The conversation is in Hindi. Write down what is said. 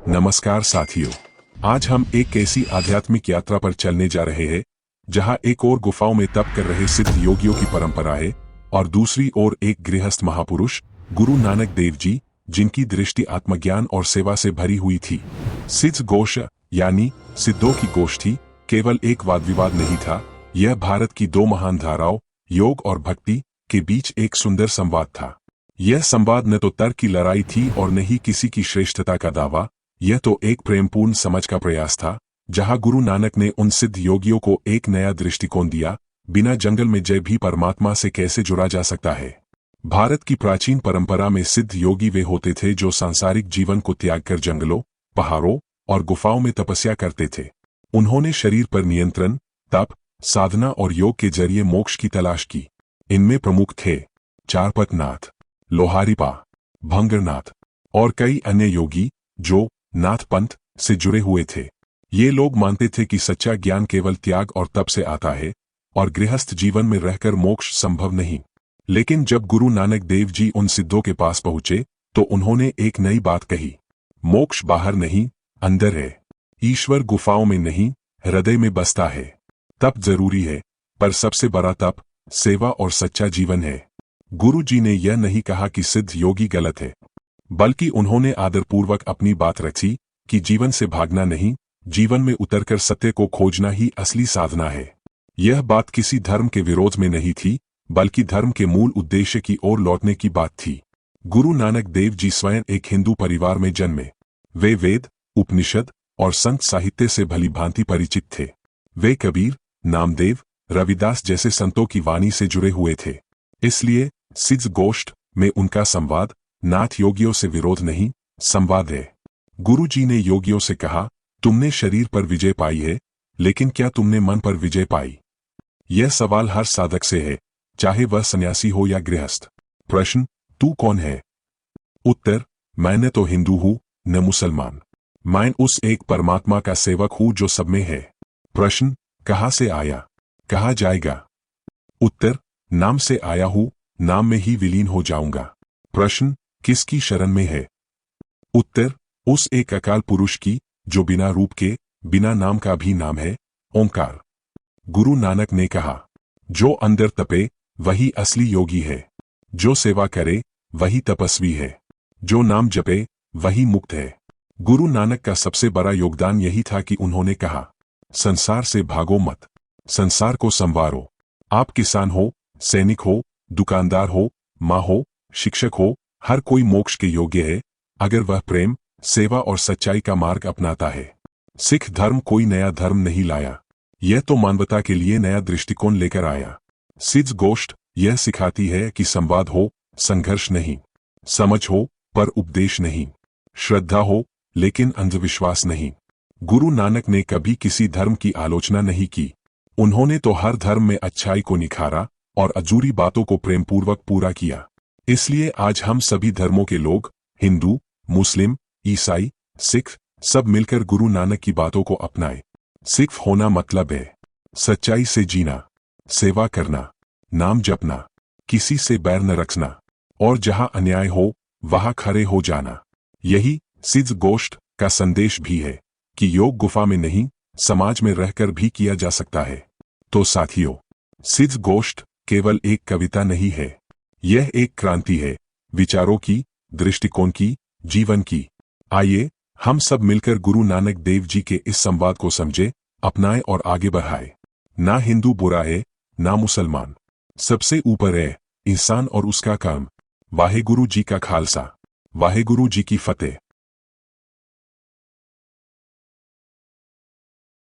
नमस्कार साथियों, आज हम एक ऐसी आध्यात्मिक यात्रा पर चलने जा रहे हैं जहां एक ओर गुफाओं में तप कर रहे सिद्ध योगियों की परंपरा है और दूसरी ओर एक गृहस्थ महापुरुष गुरु नानक देव जी जिनकी दृष्टि आत्मज्ञान और सेवा से भरी हुई थी। सिद्ध गोष्ठ यानी सिद्धों की गोष्ठी केवल एक वाद विवाद नहीं था, यह भारत की दो महान धाराओं योग और भक्ति के बीच एक सुंदर संवाद था। यह संवाद न तो तर्क की लड़ाई थी और न ही किसी की श्रेष्ठता का दावा, यह तो एक प्रेमपूर्ण समझ का प्रयास था जहां गुरु नानक ने उन सिद्ध योगियों को एक नया दृष्टिकोण दिया। बिना जंगल में जय भी परमात्मा से कैसे जुड़ा जा सकता है। भारत की प्राचीन परंपरा में सिद्ध योगी वे होते थे जो सांसारिक जीवन को त्याग कर जंगलों, पहाड़ों और गुफाओं में तपस्या करते थे। उन्होंने शरीर पर नियंत्रण, तप, साधना और योग के जरिए मोक्ष की तलाश की। इनमें प्रमुख थे चारपतनाथ, लोहारीपा, भंगरनाथ और कई अन्य योगी जो नाथ पंथ से जुड़े हुए थे। ये लोग मानते थे कि सच्चा ज्ञान केवल त्याग और तप से आता है और गृहस्थ जीवन में रहकर मोक्ष संभव नहीं। लेकिन जब गुरु नानक देव जी उन सिद्धों के पास पहुंचे तो उन्होंने एक नई बात कही। मोक्ष बाहर नहीं, अंदर है। ईश्वर गुफाओं में नहीं, हृदय में बसता है। तप जरूरी है, पर सबसे बड़ा तप सेवा और सच्चा जीवन है। गुरु जी ने यह नहीं कहा कि सिद्ध योगी गलत है, बल्कि उन्होंने आदरपूर्वक अपनी बात रखी कि जीवन से भागना नहीं, जीवन में उतरकर सत्य को खोजना ही असली साधना है। यह बात किसी धर्म के विरोध में नहीं थी, बल्कि धर्म के मूल उद्देश्य की ओर लौटने की बात थी। गुरु नानक देव जी स्वयं एक हिंदू परिवार में जन्मे। वे वेद, उपनिषद और संत साहित्य से भली भांति परिचित थे। वे कबीर, नामदेव, रविदास जैसे संतों की वाणी से जुड़े हुए थे। इसलिए सिद्ध गोष्ठ में उनका संवाद नाथ योगियों से विरोध नहीं, संवाद है। गुरु जी ने योगियों से कहा, तुमने शरीर पर विजय पाई है, लेकिन क्या तुमने मन पर विजय पाई? यह सवाल हर साधक से है, चाहे वह सन्यासी हो या गृहस्थ। प्रश्न, तू कौन है? उत्तर, मैं न तो हिंदू हूं न मुसलमान। मैं उस एक परमात्मा का सेवक हूं जो सब में है। प्रश्न, कहां से आया, कहां जाएगा? उत्तर, नाम से आया हूं, नाम में ही विलीन हो जाऊंगा। प्रश्न, किसकी शरण में है? उत्तर, उस एक अकाल पुरुष की जो बिना रूप के, बिना नाम का भी नाम है, ओंकार। गुरु नानक ने कहा, जो अंदर तपे वही असली योगी है, जो सेवा करे वही तपस्वी है, जो नाम जपे वही मुक्त है। गुरु नानक का सबसे बड़ा योगदान यही था कि उन्होंने कहा, संसार से भागो मत, संसार को संवारो। आप किसान हो, सैनिक हो, दुकानदार हो, माँ हो, शिक्षक हो, हर कोई मोक्ष के योग्य है अगर वह प्रेम, सेवा और सच्चाई का मार्ग अपनाता है। सिख धर्म कोई नया धर्म नहीं लाया, यह तो मानवता के लिए नया दृष्टिकोण लेकर आया। सिद्ध गोष्ठ यह सिखाती है कि संवाद हो, संघर्ष नहीं, समझ हो पर उपदेश नहीं, श्रद्धा हो लेकिन अंधविश्वास नहीं। गुरु नानक ने कभी किसी धर्म की आलोचना नहीं की। उन्होंने तो हर धर्म में अच्छाई को निखारा और अधूरी बातों को प्रेमपूर्वक पूरा किया। इसलिए आज हम सभी धर्मों के लोग, हिंदू, मुस्लिम, ईसाई, सिख, सब मिलकर गुरु नानक की बातों को अपनाएं। सिख होना मतलब है सच्चाई से जीना, सेवा करना, नाम जपना, किसी से बैर न रखना और जहां अन्याय हो वहां खड़े हो जाना। यही सिद्ध गोष्ठ का संदेश भी है कि योग गुफा में नहीं, समाज में रहकर भी किया जा सकता है। तो साथियों, सिद्ध गोष्ठ केवल एक कविता नहीं है, यह एक क्रांति है, विचारों की, दृष्टिकोण की, जीवन की। आइए हम सब मिलकर गुरु नानक देव जी के इस संवाद को समझे, अपनाएं और आगे बढ़ाएं। ना हिंदू बुरा है, ना मुसलमान, सबसे ऊपर है इंसान और उसका काम। वाहे गुरु जी का खालसा, वाहे गुरु जी की फतेह।